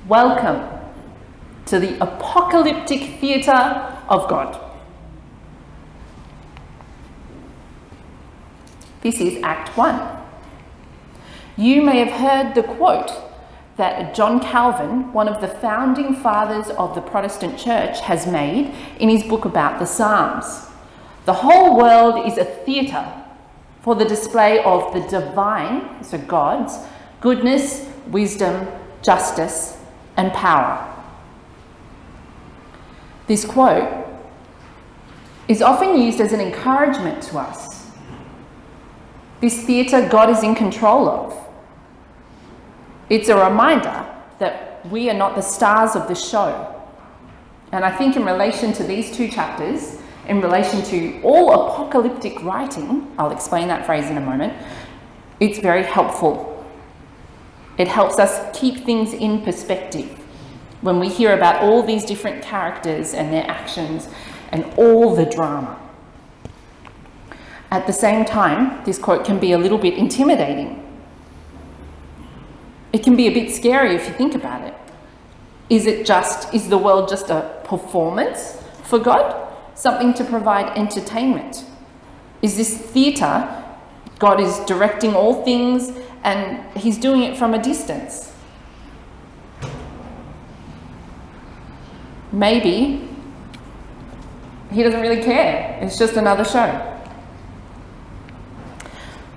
Welcome to the apocalyptic theatre of God. This is Act 1. You may have heard the quote that John Calvin, one of the founding fathers of the Protestant Church, has made in his book about the Psalms. The whole world is a theatre for the display of the divine, so God's, goodness, wisdom, justice, and power. This quote is often used as an encouragement to us. This theatre God is in control of. It's a reminder that we are not the stars of the show. And I think in relation to these two chapters, in relation to all apocalyptic writing, I'll explain that phrase in a moment, it's very helpful. It helps us keep things in perspective when we hear about all these different characters and their actions and all the drama. At the same time, this quote can be a little bit intimidating. It can be a bit scary if you think about it. Is the world just a performance for God? Something to provide entertainment? Is this theatre, God is directing all things and he's doing it from a distance? Maybe he doesn't really care. It's just another show.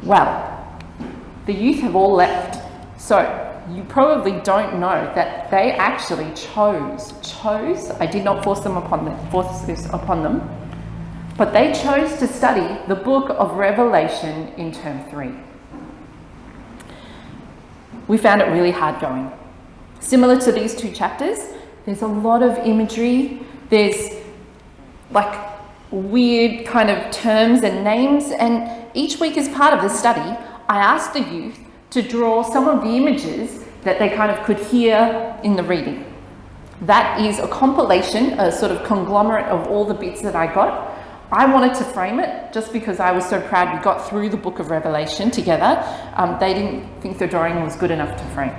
Well, the youth have all left. So you probably don't know that they actually chose, I did not force this upon them, but they chose to study the book of Revelation in term 3. We found it really hard going. Similar to these two chapters, there's a lot of imagery, there's like weird kind of terms and names, and each week as part of the study, I asked the youth to draw some of the images that they kind of could hear in the reading. That is a compilation, a sort of conglomerate of all the bits that I got. I wanted to frame it just because I was so proud we got through the book of Revelation together. They didn't think the drawing was good enough to frame.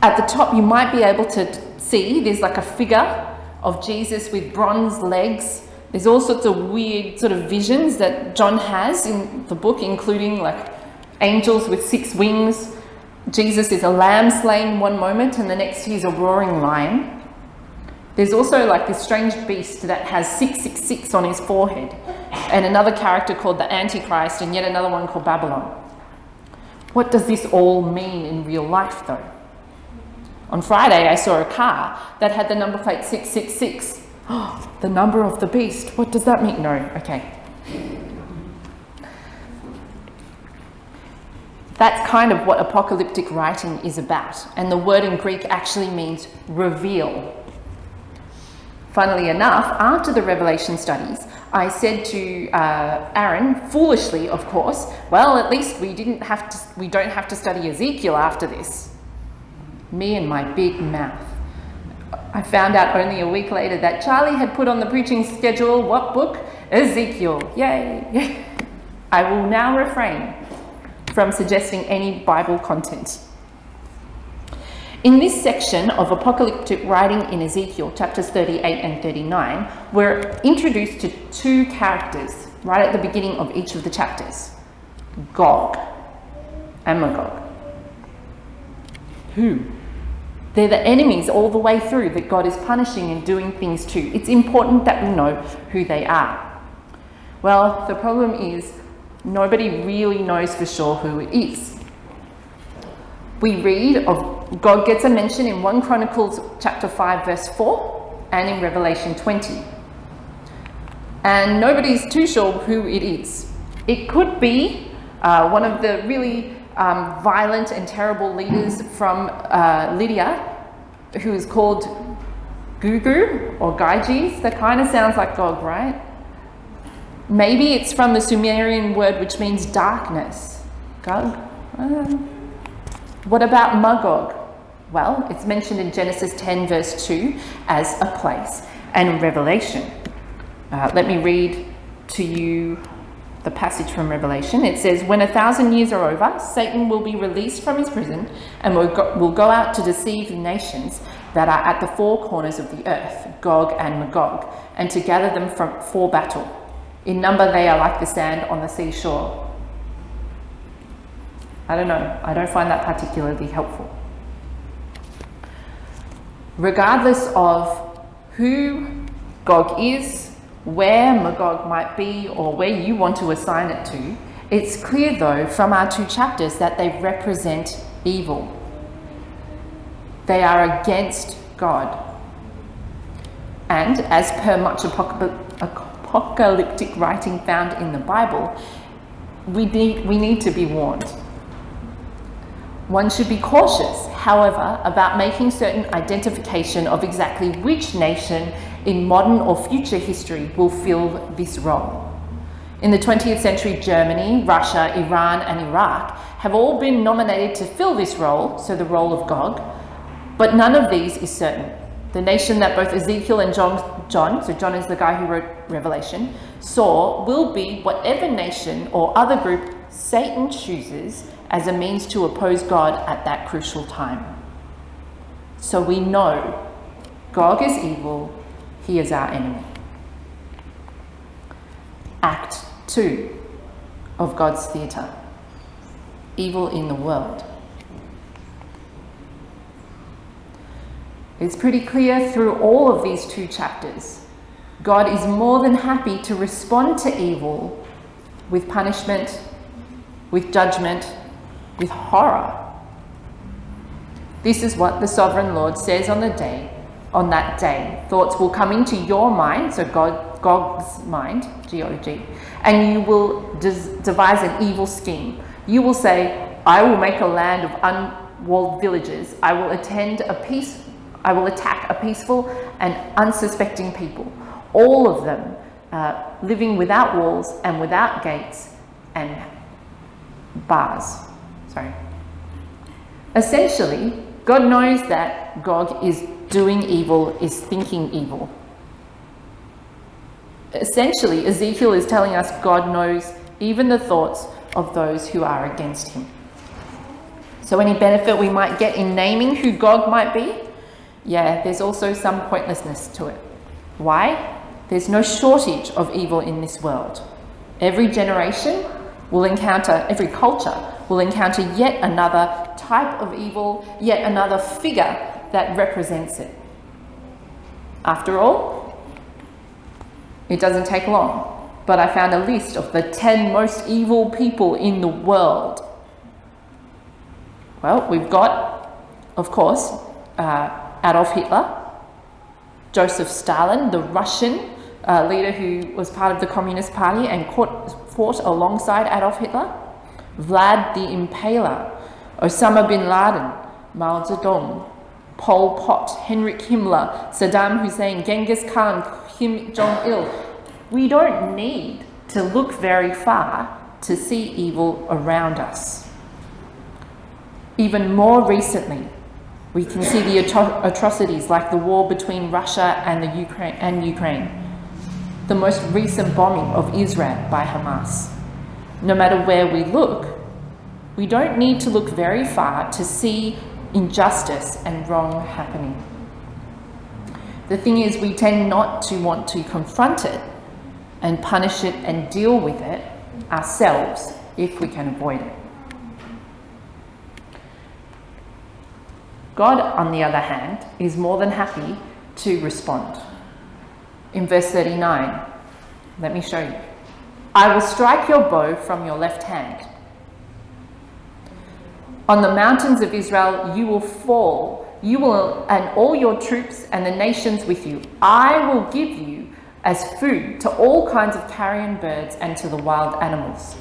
At the top, you might be able to see there's like a figure of Jesus with bronze legs. There's all sorts of weird sort of visions that John has in the book, including like angels with 6 wings. Jesus is a lamb slain one moment and the next he's a roaring lion. There's also like this strange beast that has 666 on his forehead, and another character called the Antichrist, and yet another one called Babylon. What does this all mean in real life though? On Friday I saw a car that had the number plate 666. Oh, the number of the beast. What does that mean? No, okay. That's kind of what apocalyptic writing is about. And the word in Greek actually means reveal. Funnily enough, after the Revelation studies, I said to Aaron, foolishly of course, well, at least we don't have to study Ezekiel after this. Me and my big mouth. I found out only a week later that Charlie had put on the preaching schedule, what book? Ezekiel. Yay! I will now refrain from suggesting any Bible content. In this section of apocalyptic writing in Ezekiel, chapters 38 and 39, we're introduced to 2 characters right at the beginning of each of the chapters. Gog and Magog. Who? They're the enemies all the way through that God is punishing and doing things to. It's important that we know who they are. Well, the problem is nobody really knows for sure who it is. We read of God gets a mention in 1 Chronicles chapter 5 verse 4 and in Revelation 20. And nobody's too sure who it is. It could be one of the really violent and terrible leaders from Lydia, who is called Gugu or Gyges. That kind of sounds like Gog, right? Maybe it's from the Sumerian word which means darkness. Gog? What about Magog? Well, it's mentioned in Genesis 10 verse 2 as a place, and in Revelation. Let me read to you the passage from Revelation. It says, when 1,000 years are over, Satan will be released from his prison and will go out to deceive the nations that are at the four corners of the earth, Gog and Magog, and to gather them for battle. In number they are like the sand on the seashore. I don't know. I don't find that particularly helpful. Regardless of who Gog is, where Magog might be, or where you want to assign it to, it's clear though from our two chapters that they represent evil. They are against God. And as per much apocalyptic writing found in the Bible, we need to be warned. One should be cautious, however, about making certain identification of exactly which nation in modern or future history will fill this role. In the 20th century, Germany, Russia, Iran, and Iraq have all been nominated to fill this role, so the role of Gog, but none of these is certain. The nation that both Ezekiel and John, so John is the guy who wrote Revelation, saw will be whatever nation or other group Satan chooses as a means to oppose God at that crucial time. So we know Gog is evil, he is our enemy. Act 2 of God's theatre. Evil in the world. It's pretty clear through all of these two chapters. God is more than happy to respond to evil with punishment, with judgment, with horror. This is what the sovereign Lord says on that day. Thoughts will come into your mind, so Gog's mind, G-O-G, and you will devise an evil scheme. You will say, I will make a land of unwalled villages. I will attack a peaceful and unsuspecting people, all of them living without walls and without gates and bars. Essentially, God knows that Gog is doing evil, is thinking evil. Essentially, Ezekiel is telling us God knows even the thoughts of those who are against him. So any benefit we might get in naming who Gog might be? Yeah, there's also some pointlessness to it. Why? There's no shortage of evil in this world. Every generation will encounter, every culture will encounter yet another type of evil, yet another figure that represents it. After all, it doesn't take long, but I found a list of the 10 most evil people in the world. Well, we've got, of course, Adolf Hitler, Joseph Stalin, the Russian leader who was part of the Communist Party and fought alongside Adolf Hitler, Vlad the Impaler, Osama bin Laden, Mao Zedong, Pol Pot, Heinrich Himmler, Saddam Hussein, Genghis Khan, Kim Jong-il. We don't need to look very far to see evil around us. Even more recently, we can see the atrocities like the war between Russia and Ukraine, the most recent bombing of Israel by Hamas. No matter where we look, we don't need to look very far to see injustice and wrong happening. The thing is, we tend not to want to confront it and punish it and deal with it ourselves if we can avoid it. God, on the other hand, is more than happy to respond. In verse 39, let me show you. I will strike your bow from your left hand. On the mountains of Israel you will fall, you will, and all your troops and the nations with you. I will give you as food to all kinds of carrion birds and to the wild animals.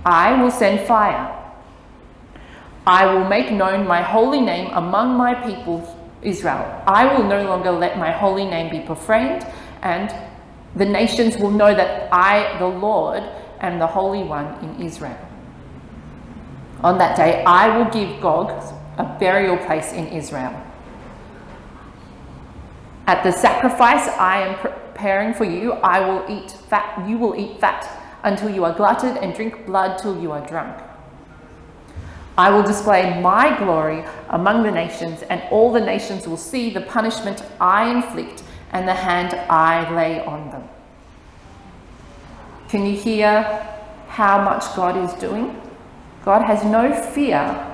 I will send fire. I will make known my holy name among my people Israel. I will no longer let my holy name be profaned, and the nations will know that I, the Lord, am the Holy One in Israel. On that day, I will give Gog a burial place in Israel. At the sacrifice I am preparing for you, you will eat fat until you are glutted, and drink blood till you are drunk. I will display my glory among the nations, and all the nations will see the punishment I inflict and the hand I lay on them. Can you hear how much God is doing? God has no fear.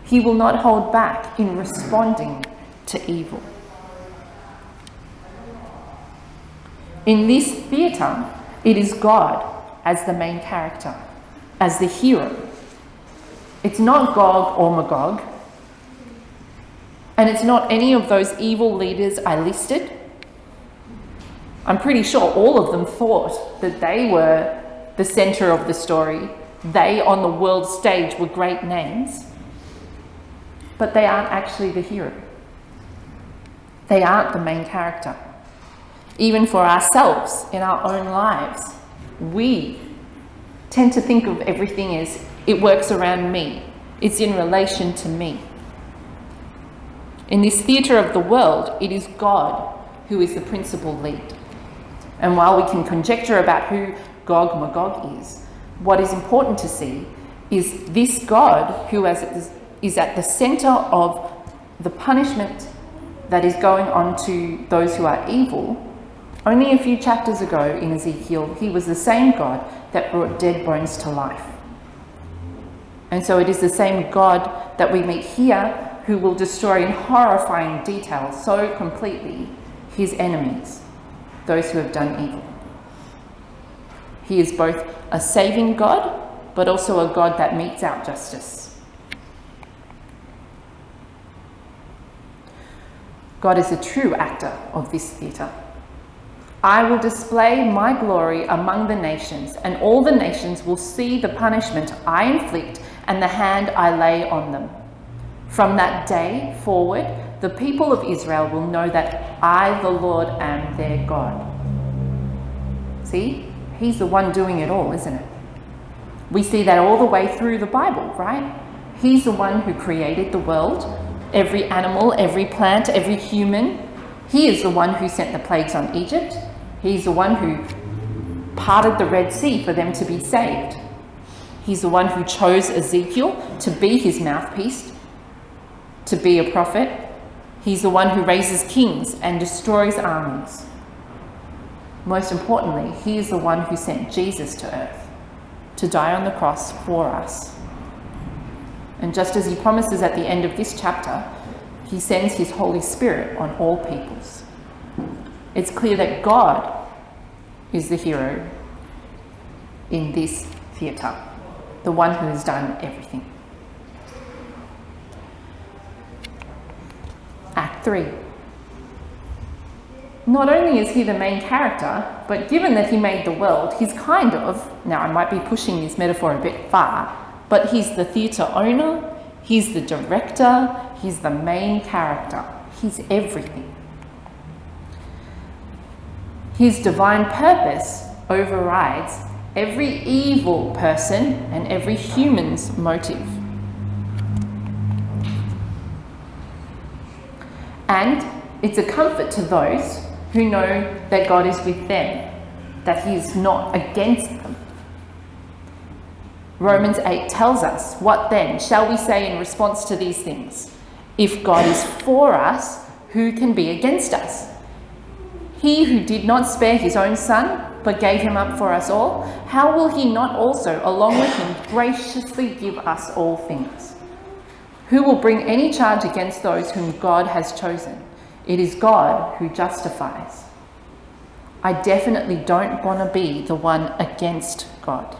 He will not hold back in responding to evil. In this theatre, it is God as the main character, as the hero. It's not Gog or Magog, and it's not any of those evil leaders I listed. I'm pretty sure all of them thought that they were the centre of the story. They on the world stage were great names, but they aren't actually the hero. They aren't the main character. Even for ourselves in our own lives, we tend to think of everything as it works around me. It's in relation to me. In this theatre of the world, it is God who is the principal lead. And while we can conjecture about who Gog Magog is, what is important to see is this God who is at the centre of the punishment that is going on to those who are evil. Only a few chapters ago in Ezekiel, he was the same God that brought dead bones to life. And so it is the same God that we meet here who will destroy in horrifying detail so completely his enemies, those who have done evil. He is both a saving God, but also a God that metes out justice. God is a true actor of this theatre. I will display my glory among the nations, and all the nations will see the punishment I inflict and the hand I lay on them. From that day forward, the people of Israel will know that I, the Lord, am their God. See, he's the one doing it all, isn't it? We see that all the way through the Bible, right? He's the one who created the world, every animal, every plant, every human. He is the one who sent the plagues on Egypt. He's the one who parted the Red Sea for them to be saved. He's the one who chose Ezekiel to be his mouthpiece, to be a prophet. He's the one who raises kings and destroys armies. Most importantly, he is the one who sent Jesus to earth to die on the cross for us. And just as he promises at the end of this chapter, he sends his Holy Spirit on all peoples. It's clear that God is the hero in this theatre, the one who has done everything. Act 3. Not only is he the main character, but given that he made the world, he's kind of, now I might be pushing this metaphor a bit far, but he's the theatre owner, he's the director, he's the main character, he's everything. His divine purpose overrides every evil person and every human's motive. And it's a comfort to those who know that God is with them, that he is not against them. Romans 8 tells us, what then shall we say in response to these things? If God is for us, who can be against us? He who did not spare his own son, but gave him up for us all, how will he not also, along with him, graciously give us all things? Who will bring any charge against those whom God has chosen? It is God who justifies. I definitely don't want to be the one against God.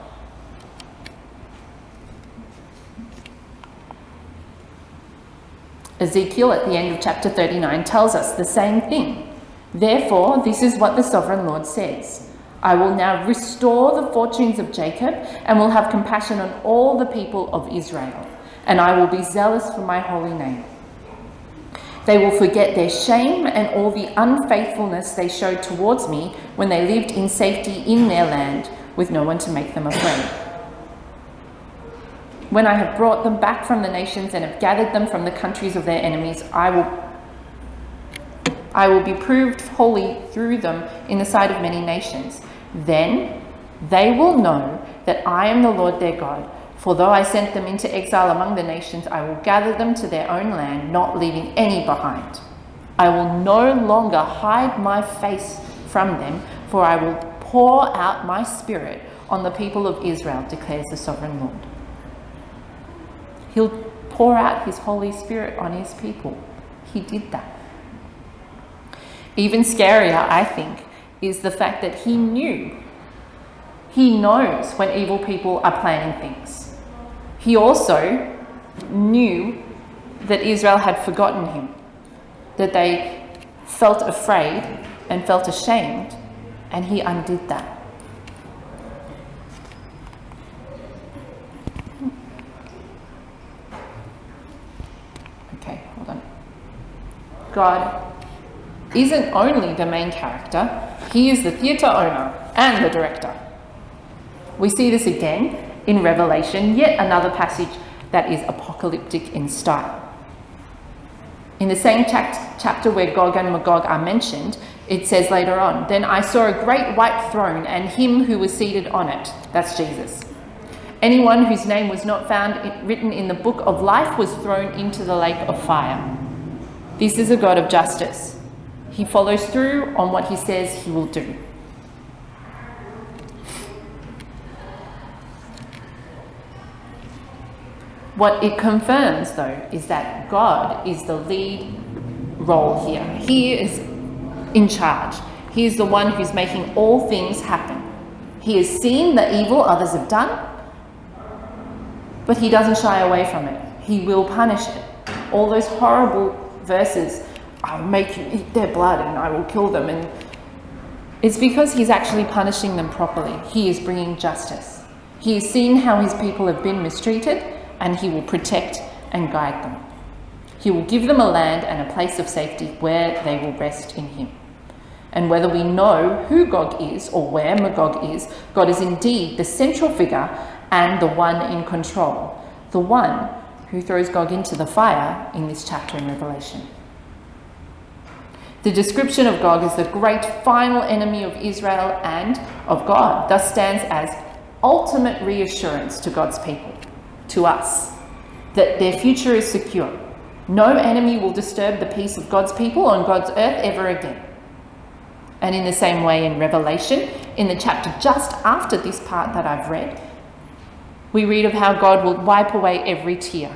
Ezekiel at the end of chapter 39 tells us the same thing. Therefore, this is what the sovereign Lord says. I will now restore the fortunes of Jacob and will have compassion on all the people of Israel, and I will be zealous for my holy name. They will forget their shame and all the unfaithfulness they showed towards me when they lived in safety in their land with no one to make them afraid. When I have brought them back from the nations and have gathered them from the countries of their enemies, I will be proved holy through them in the sight of many nations. Then They will know that I am the Lord their God, for though I sent them into exile among the nations, I will gather them to their own land, not leaving any behind. I will no longer hide my face from them, for I will pour out my spirit on the people of Israel, declares the sovereign Lord. He'll pour out his Holy Spirit on his people. He did that. Even scarier, I think, is the fact that he knows when evil people are planning things. He also knew that Israel had forgotten him, that they felt afraid and felt ashamed, and he undid that. Okay, hold on. God isn't only the main character, he is the theatre owner and the director. We see this again in Revelation, yet another passage that is apocalyptic in style. In the same chapter where Gog and Magog are mentioned, it says later on, "Then I saw a great white throne and him who was seated on it." That's Jesus. "Anyone whose name was not found written in the book of life was thrown into the lake of fire." This is a God of justice. He follows through on what he says he will do. What it confirms, though, is that God is the lead role here. He is in charge. He is the one who's making all things happen. He has seen the evil others have done, but he doesn't shy away from it. He will punish it. All those horrible verses, "I'll make you eat their blood and I will kill them," and it's because he's actually punishing them properly. He is bringing justice. He has seen how his people have been mistreated, and he will protect and guide them. He will give them a land and a place of safety where they will rest in him. And whether we know who Gog is or where Magog is, God is indeed the central figure and the one in control, the one who throws Gog into the fire in this chapter in Revelation. The description of Gog as the great final enemy of Israel and of God thus stands as ultimate reassurance to God's people, to us, that their future is secure. No enemy will disturb the peace of God's people on God's earth ever again. And in the same way in Revelation, in the chapter just after this part that I've read, we read of how God will wipe away every tear,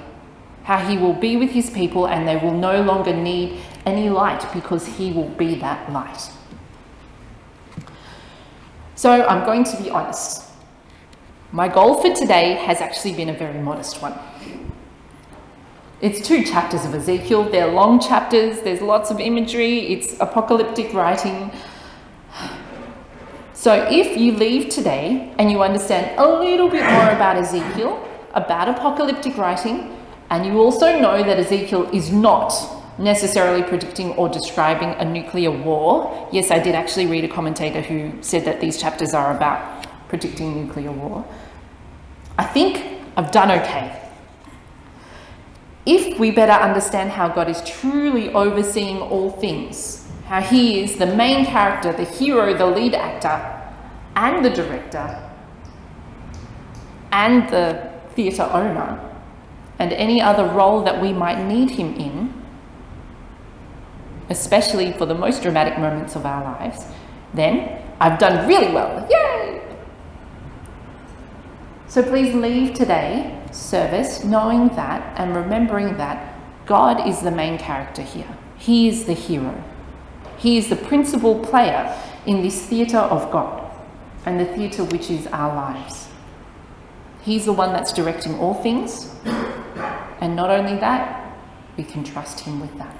how he will be with his people and they will no longer need any light because he will be that light. So I'm going to be honest. My goal for today has actually been a very modest one. It's 2 chapters of Ezekiel. They're long chapters. There's lots of imagery. It's apocalyptic writing. So if you leave today and you understand a little bit more about Ezekiel, about apocalyptic writing, and you also know that Ezekiel is not necessarily predicting or describing a nuclear war. Yes, I did actually read a commentator who said that these chapters are about predicting nuclear war. I think I've done okay. If we better understand how God is truly overseeing all things, how he is the main character, the hero, the lead actor, and the director, and the theatre owner, and any other role that we might need him in, especially for the most dramatic moments of our lives, then I've done really well. Yay! So please leave today service knowing that and remembering that God is the main character here. He is the hero. He is the principal player in this theatre of God and the theatre which is our lives. He's the one that's directing all things, and not only that, we can trust him with that.